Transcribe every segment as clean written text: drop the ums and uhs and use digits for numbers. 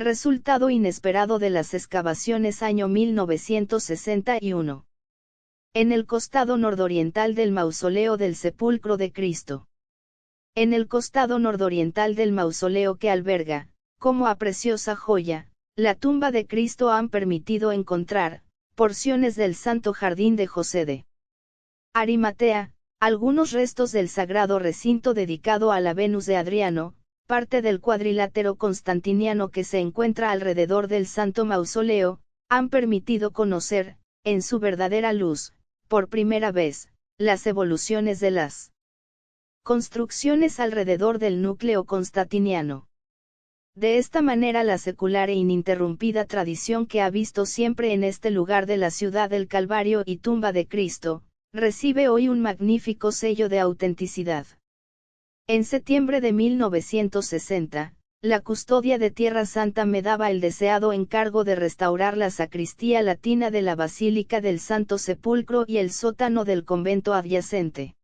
Resultado inesperado de las excavaciones año 1961. En el costado nordoriental del mausoleo del Sepulcro de Cristo. En el costado nordoriental del mausoleo que alberga, como a preciosa joya, la tumba de Cristo han permitido encontrar, porciones del Santo Jardín de José de Arimatea, algunos restos del sagrado recinto dedicado a la Venus de Adriano, parte del cuadrilátero constantiniano que se encuentra alrededor del Santo Mausoleo, han permitido conocer, en su verdadera luz, por primera vez, las evoluciones de las construcciones alrededor del núcleo constantiniano. De esta manera la secular e ininterrumpida tradición que ha visto siempre en este lugar de la ciudad del Calvario y tumba de Cristo, recibe hoy un magnífico sello de autenticidad. En septiembre de 1960, la custodia de Tierra Santa me daba el deseado encargo de restaurar la sacristía latina de la Basílica del Santo Sepulcro y el sótano del convento adyacente.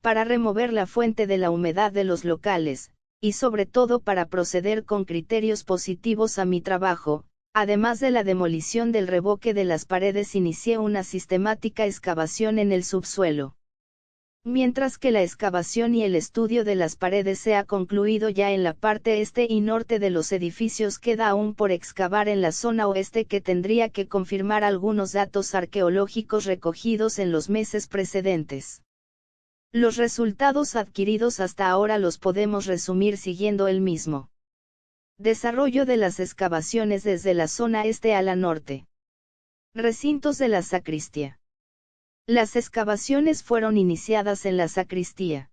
Para remover la fuente de la humedad de los locales, y sobre todo para proceder con criterios positivos a mi trabajo, además de la demolición del revoque de las paredes, inicié una sistemática excavación en el subsuelo. Mientras que la excavación y el estudio de las paredes se ha concluido ya en la parte este y norte de los edificios, queda aún por excavar en la zona oeste, que tendría que confirmar algunos datos arqueológicos recogidos en los meses precedentes. Los resultados adquiridos hasta ahora los podemos resumir siguiendo el mismo desarrollo de las excavaciones desde la zona este a la norte. Recintos de la sacristía. Las excavaciones fueron iniciadas en la sacristía.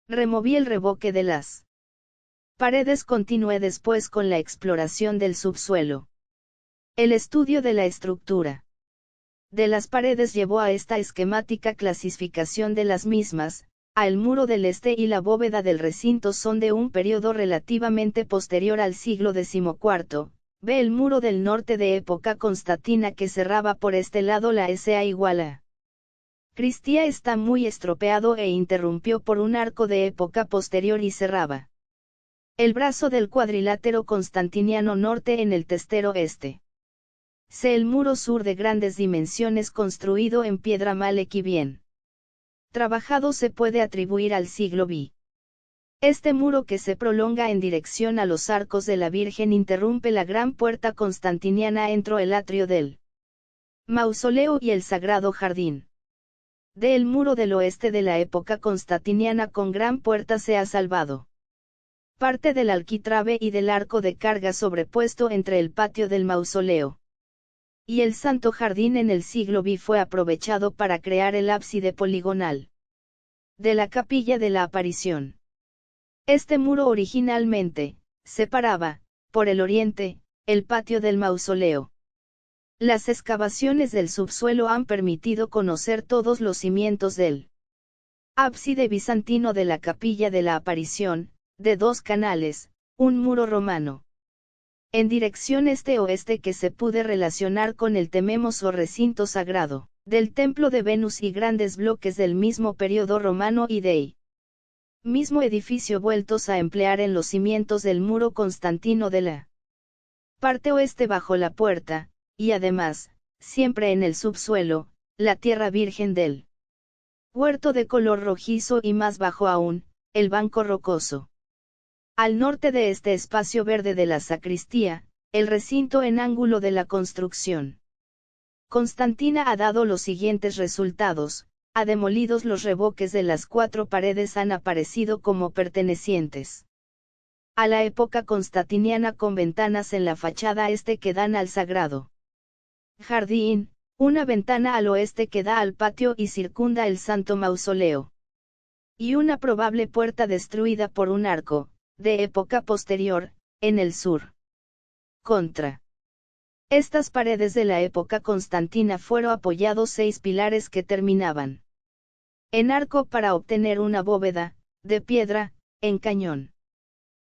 Removí el revoque de las paredes, continué después con la exploración del subsuelo. El estudio de la estructura de las paredes llevó a esta esquemática clasificación de las mismas. El muro del este y la bóveda del recinto son de un periodo relativamente posterior al siglo XIV. Ve el muro del norte de época constantina que cerraba por este lado la S.A. igual a Cristía está muy estropeado e interrumpió por un arco de época posterior y cerraba el brazo del cuadrilátero constantiniano norte en el testero este. C. El muro sur de grandes dimensiones, construido en piedra Malek y bien trabajado, se puede atribuir al siglo V. Este muro, que se prolonga en dirección a los arcos de la Virgen, interrumpe la gran puerta constantiniana entre el atrio del mausoleo y el sagrado jardín. El muro del oeste de la época constantiniana con gran puerta se ha salvado parte del arquitrabe y del arco de carga sobrepuesto entre el patio del mausoleo y el Santo Jardín. En el siglo V fue aprovechado para crear el ábside poligonal de la Capilla de la Aparición. Este muro originalmente separaba, por el oriente, el patio del mausoleo. Las excavaciones del subsuelo han permitido conocer todos los cimientos del ábside bizantino de la Capilla de la Aparición, de 2 canales, un muro romano en dirección este-oeste que se puede relacionar con el tememos o recinto sagrado del templo de Venus, y grandes bloques del mismo periodo romano y del mismo edificio vueltos a emplear en los cimientos del muro constantino de la parte oeste bajo la puerta, y además, siempre en el subsuelo, la tierra virgen del huerto de color rojizo y más bajo aún, el banco rocoso. Al norte de este espacio verde de la sacristía, el recinto en ángulo de la construcción constantina ha dado los siguientes resultados: ha demolidos los revoques de las 4 paredes, han aparecido como pertenecientes a la época constantiniana, con ventanas en la fachada este que dan al sagrado jardín, una ventana al oeste que da al patio y circunda el santo mausoleo, y una probable puerta destruida por un arco de época posterior, en el sur. Contra estas paredes de la época constantina fueron apoyados 6 pilares que terminaban en arco para obtener una bóveda, de piedra, en cañón.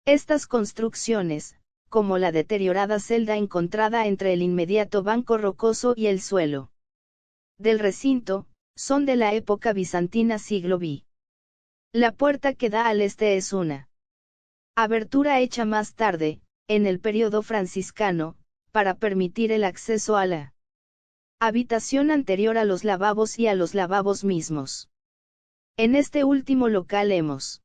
Estas construcciones, como la deteriorada celda encontrada entre el inmediato banco rocoso y el suelo del recinto, son de la época bizantina siglo V. La puerta que da al este es una abertura hecha más tarde, en el período franciscano, para permitir el acceso a la habitación anterior a los lavabos y a los lavabos mismos. En este último local hemos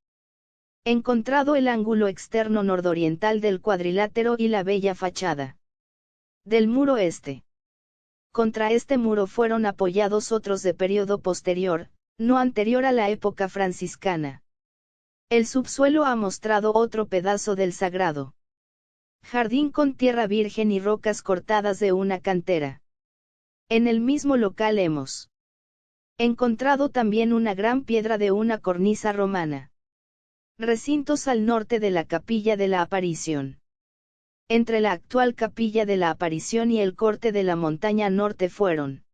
encontrado el ángulo externo nordoriental del cuadrilátero y la bella fachada del muro este. Contra este muro fueron apoyados otros de período posterior, no anterior a la época franciscana. El subsuelo ha mostrado otro pedazo del sagrado jardín con tierra virgen y rocas cortadas de una cantera. En el mismo local hemos encontrado también una gran piedra de una cornisa romana. Recintos al norte de la Capilla de la Aparición. Entre la actual Capilla de la Aparición y el corte de la montaña norte fueron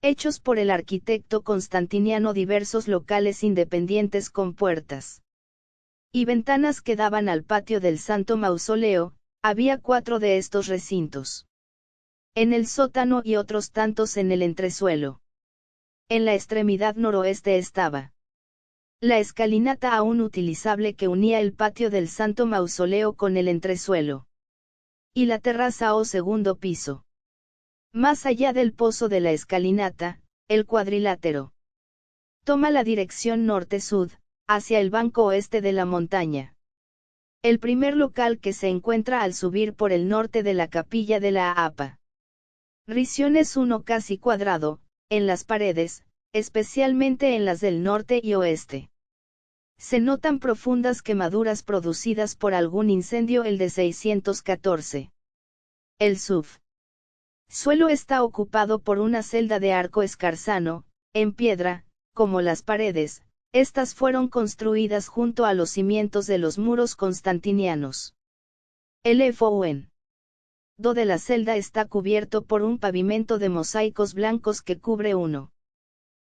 hechos por el arquitecto constantiniano diversos locales independientes con puertas y ventanas que daban al patio del Santo Mausoleo. Había 4 de estos recintos en el sótano y otros tantos en el entresuelo. En la extremidad noroeste estaba la escalinata aún utilizable que unía el patio del Santo Mausoleo con el entresuelo y la terraza o segundo piso. Más allá del pozo de la escalinata, el cuadrilátero toma la dirección norte-sud, hacia el banco oeste de la montaña. El primer local que se encuentra al subir por el norte de la capilla de la Aparición es uno casi cuadrado, en las paredes, especialmente en las del norte y oeste. Se notan profundas quemaduras producidas por algún incendio el de 614. El subsuelo está ocupado por una celda de arco escarzano, en piedra, como las paredes. Estas fueron construidas junto a los cimientos de los muros constantinianos. El fondo de la celda está cubierto por un pavimento de mosaicos blancos que cubre uno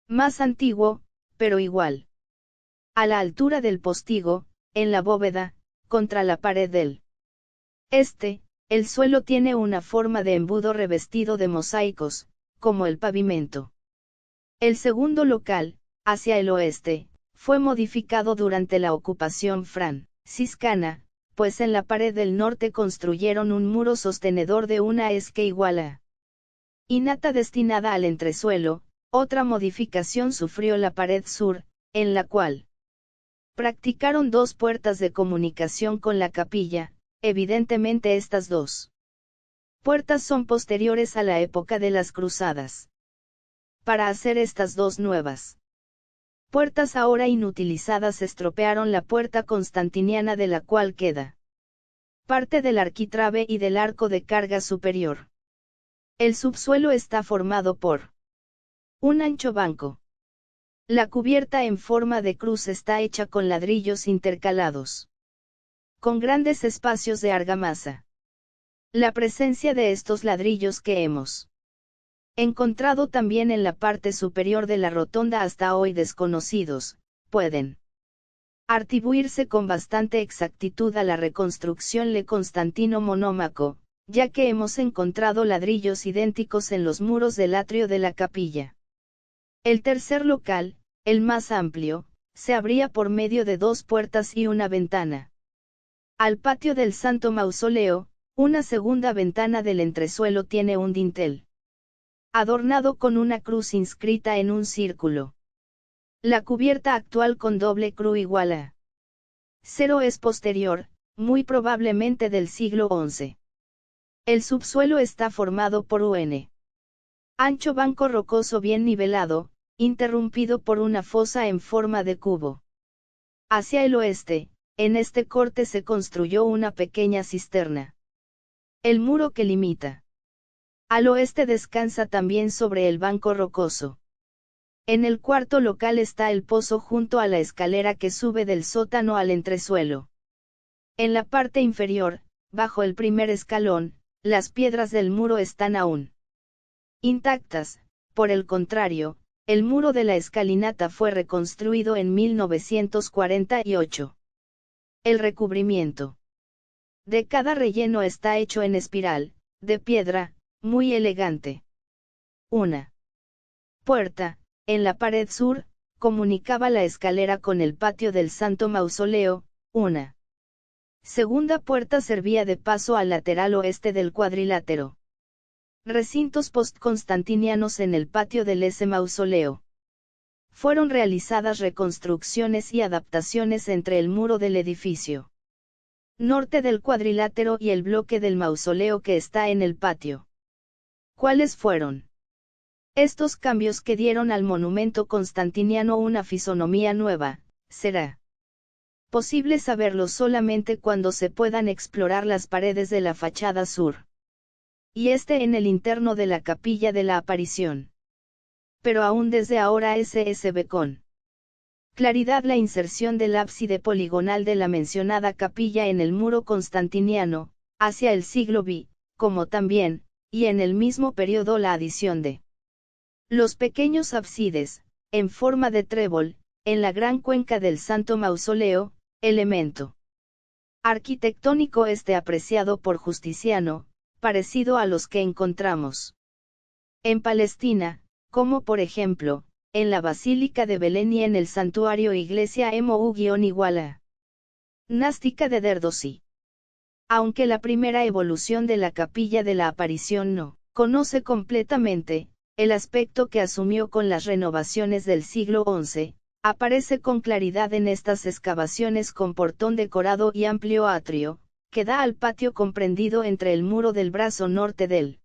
más antiguo, pero igual. A la altura del postigo, en la bóveda, contra la pared del el suelo tiene una forma de embudo revestido de mosaicos, como el pavimento. El segundo local, hacia el oeste, fue modificado durante la ocupación franciscana, pues en la pared del norte construyeron un muro sostenedor de una esque igual a innata destinada al entresuelo. Otra modificación sufrió la pared sur, en la cual practicaron 2 puertas de comunicación con la capilla. Evidentemente estas 2 puertas son posteriores a la época de las cruzadas. Para hacer estas 2 nuevas puertas ahora inutilizadas estropearon la puerta constantiniana de la cual queda parte del arquitrabe y del arco de carga superior. El subsuelo está formado por un ancho banco. La cubierta en forma de cruz está hecha con ladrillos intercalados con grandes espacios de argamasa. La presencia de estos ladrillos que hemos encontrado también en la parte superior de la rotonda hasta hoy desconocidos, pueden atribuirse con bastante exactitud a la reconstrucción le Constantino Monómaco, ya que hemos encontrado ladrillos idénticos en los muros del atrio de la capilla. El tercer local, el más amplio, se abría por medio de 2 puertas y una ventana. Al patio del Santo Mausoleo, una segunda ventana del entresuelo tiene un dintel adornado con una cruz inscrita en un círculo. La cubierta actual con doble cruz igual a 0 es posterior, muy probablemente del siglo XI. El subsuelo está formado por un ancho banco rocoso bien nivelado, interrumpido por una fosa en forma de cubo. Hacia el oeste, en este corte se construyó una pequeña cisterna. El muro que limita al oeste descansa también sobre el banco rocoso. En el cuarto local está el pozo junto a la escalera que sube del sótano al entresuelo. En la parte inferior, bajo el primer escalón, las piedras del muro están aún intactas. Por el contrario, el muro de la escalinata fue reconstruido en 1948. El recubrimiento de cada relleno está hecho en espiral, de piedra, muy elegante. Una puerta, en la pared sur, comunicaba la escalera con el patio del Santo Mausoleo. Una Segunda puerta servía de paso al lateral oeste del cuadrilátero. Recintos postconstantinianos en el patio del ese mausoleo. Fueron realizadas reconstrucciones y adaptaciones entre el muro del edificio norte del cuadrilátero y el bloque del mausoleo que está en el patio. ¿Cuáles fueron estos cambios que dieron al monumento constantiniano una fisonomía nueva? Será posible saberlo solamente cuando se puedan explorar las paredes de la fachada sur y en el interno de la capilla de la aparición. Pero aún desde ahora se ve con claridad la inserción del ábside poligonal de la mencionada capilla en el muro constantiniano, hacia el siglo V, como también, y en el mismo periodo la adición de los pequeños ábsides, en forma de trébol, en la gran cuenca del Santo Mausoleo, elemento arquitectónico apreciado por Justiniano, parecido a los que encontramos en Palestina, como por ejemplo, en la Basílica de Belén y en el santuario Iglesia Mou-Iguala Nástica de Derdosi. Aunque la primera evolución de la capilla de la aparición no conoce completamente el aspecto que asumió con las renovaciones del siglo XI, aparece con claridad en estas excavaciones con portón decorado y amplio atrio, que da al patio comprendido entre el muro del brazo norte del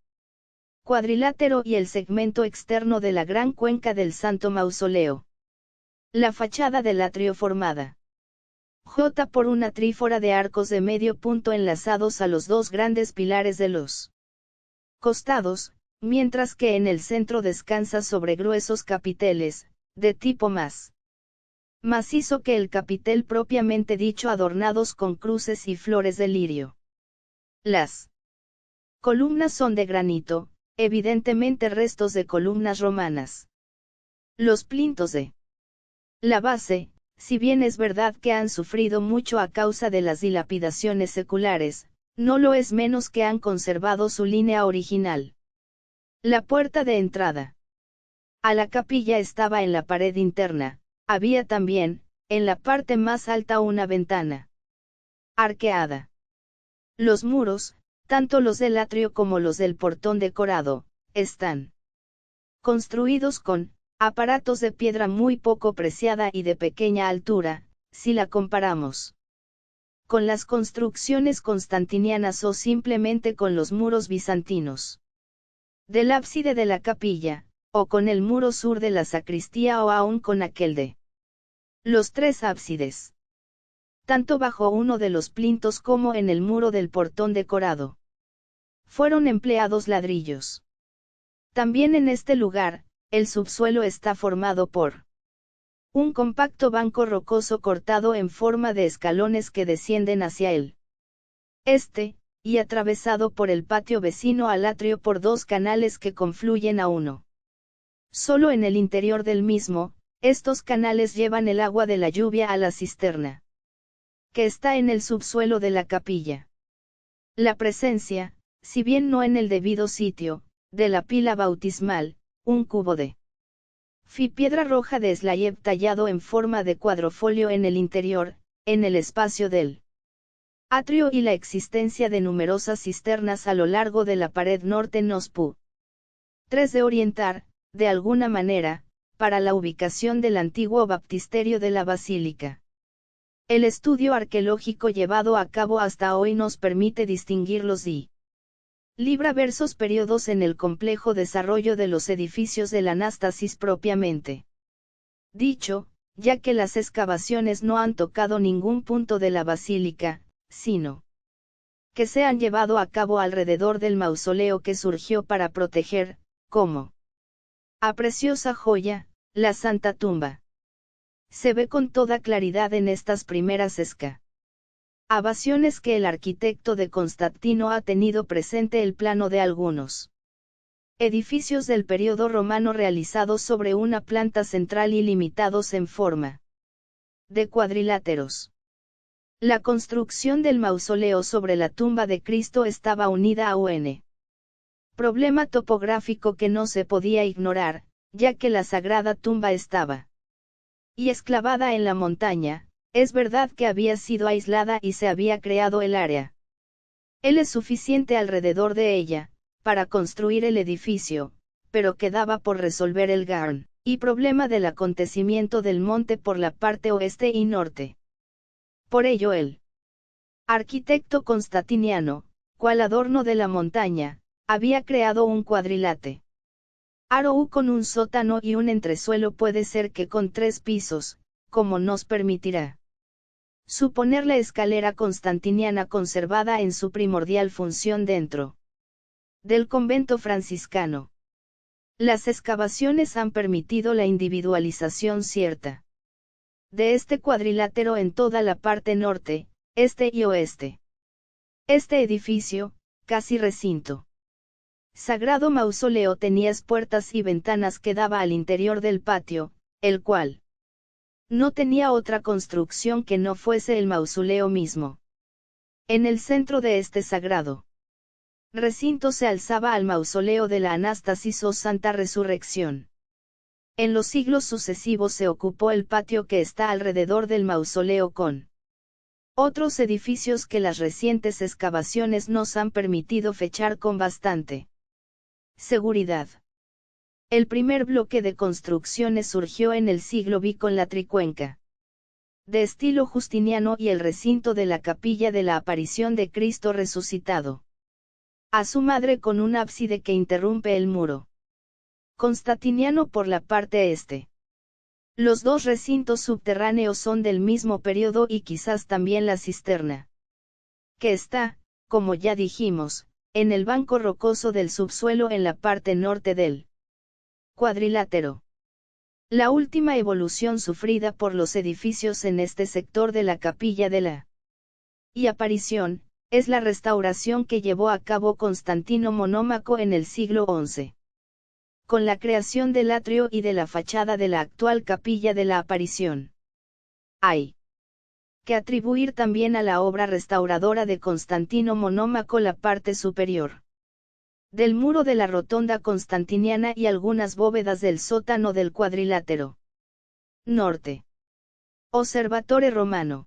cuadrilátero y el segmento externo de la gran cuenca del Santo Mausoleo. La fachada del atrio formada por una trífora de arcos de medio punto enlazados a los dos grandes pilares de los costados, mientras que en el centro descansa sobre gruesos capiteles, de tipo más macizo que el capitel propiamente dicho, adornados con cruces y flores de lirio. Las columnas son de granito, evidentemente restos de columnas romanas. Los plintos de la base, si bien es verdad que han sufrido mucho a causa de las dilapidaciones seculares, no lo es menos que han conservado su línea original. La puerta de entrada a la capilla estaba en la pared interna. Había también, en la parte más alta, una ventana arqueada. Los muros, tanto los del atrio como los del portón decorado, están construidos con aparatos de piedra muy poco preciada y de pequeña altura, si la comparamos con las construcciones constantinianas o simplemente con los muros bizantinos del ábside de la capilla, o con el muro sur de la sacristía o aún con aquel de los tres ábsides. Tanto bajo uno de los plintos como en el muro del portón decorado fueron empleados ladrillos. También en este lugar, el subsuelo está formado por un compacto banco rocoso cortado en forma de escalones que descienden hacia él y atravesado por el patio vecino al atrio por dos canales que confluyen a uno. Solo en el interior del mismo, estos canales llevan el agua de la lluvia a la cisterna que está en el subsuelo de la capilla. La presencia, si bien no en el debido sitio, de la pila bautismal, un cubo de piedra roja de Slayev tallado en forma de cuadrofolio en el interior, en el espacio del atrio, y la existencia de numerosas cisternas a lo largo de la pared norte nos pu 3 de orientar, de alguna manera, para la ubicación del antiguo baptisterio de la basílica. El estudio arqueológico llevado a cabo hasta hoy nos permite distinguir los diversos periodos en el complejo desarrollo de los edificios de la Anástasis propiamente dicho, ya que las excavaciones no han tocado ningún punto de la basílica, sino que se han llevado a cabo alrededor del mausoleo que surgió para proteger, como a preciosa joya, la Santa Tumba. Se ve con toda claridad en estas primeras excavaciones que el arquitecto de Constantino ha tenido presente el plano de algunos edificios del período romano realizados sobre una planta central y limitados en forma de cuadriláteros. La construcción del mausoleo sobre la tumba de Cristo estaba unida a un problema topográfico que no se podía ignorar, ya que la sagrada tumba estaba esclavada en la montaña, Es verdad que había sido aislada y se había creado el área. Él es suficiente alrededor de ella, para construir el edificio, pero quedaba por resolver el Garn y problema del acontecimiento del monte por la parte oeste y norte. Por ello el arquitecto constantiniano, cual adorno de la montaña, había creado un cuadrilate. Aro con un sótano y un entresuelo, puede ser que con 3 pisos, como nos permitirá suponer la escalera constantiniana conservada en su primordial función dentro del convento franciscano. Las excavaciones han permitido la individualización cierta de este cuadrilátero en toda la parte norte, este y oeste. Este edificio, casi recinto sagrado mausoleo, tenía puertas y ventanas que daba al interior del patio, el cual no tenía otra construcción que no fuese el mausoleo mismo. En el centro de este sagrado recinto se alzaba al mausoleo de la Anástasis o Santa Resurrección. En los siglos sucesivos se ocupó el patio que está alrededor del mausoleo con otros edificios que las recientes excavaciones nos han permitido fechar con bastante seguridad. El primer bloque de construcciones surgió en el siglo V con la tricuenca de estilo justiniano y el recinto de la capilla de la aparición de Cristo resucitado a su madre, con un ábside que interrumpe el muro constantiniano por la parte este. Los 2 recintos subterráneos son del mismo periodo y quizás también la cisterna, que está, como ya dijimos, en el banco rocoso del subsuelo en la parte norte del cuadrilátero. La última evolución sufrida por los edificios en este sector de la capilla de la aparición, es la restauración que llevó a cabo Constantino Monómaco en el siglo XI. Con la creación del atrio y de la fachada de la actual capilla de la aparición. Hay que atribuir también a la obra restauradora de Constantino Monómaco la parte superior del muro de la rotonda constantiniana y algunas bóvedas del sótano del cuadrilátero norte. Osservatore romano.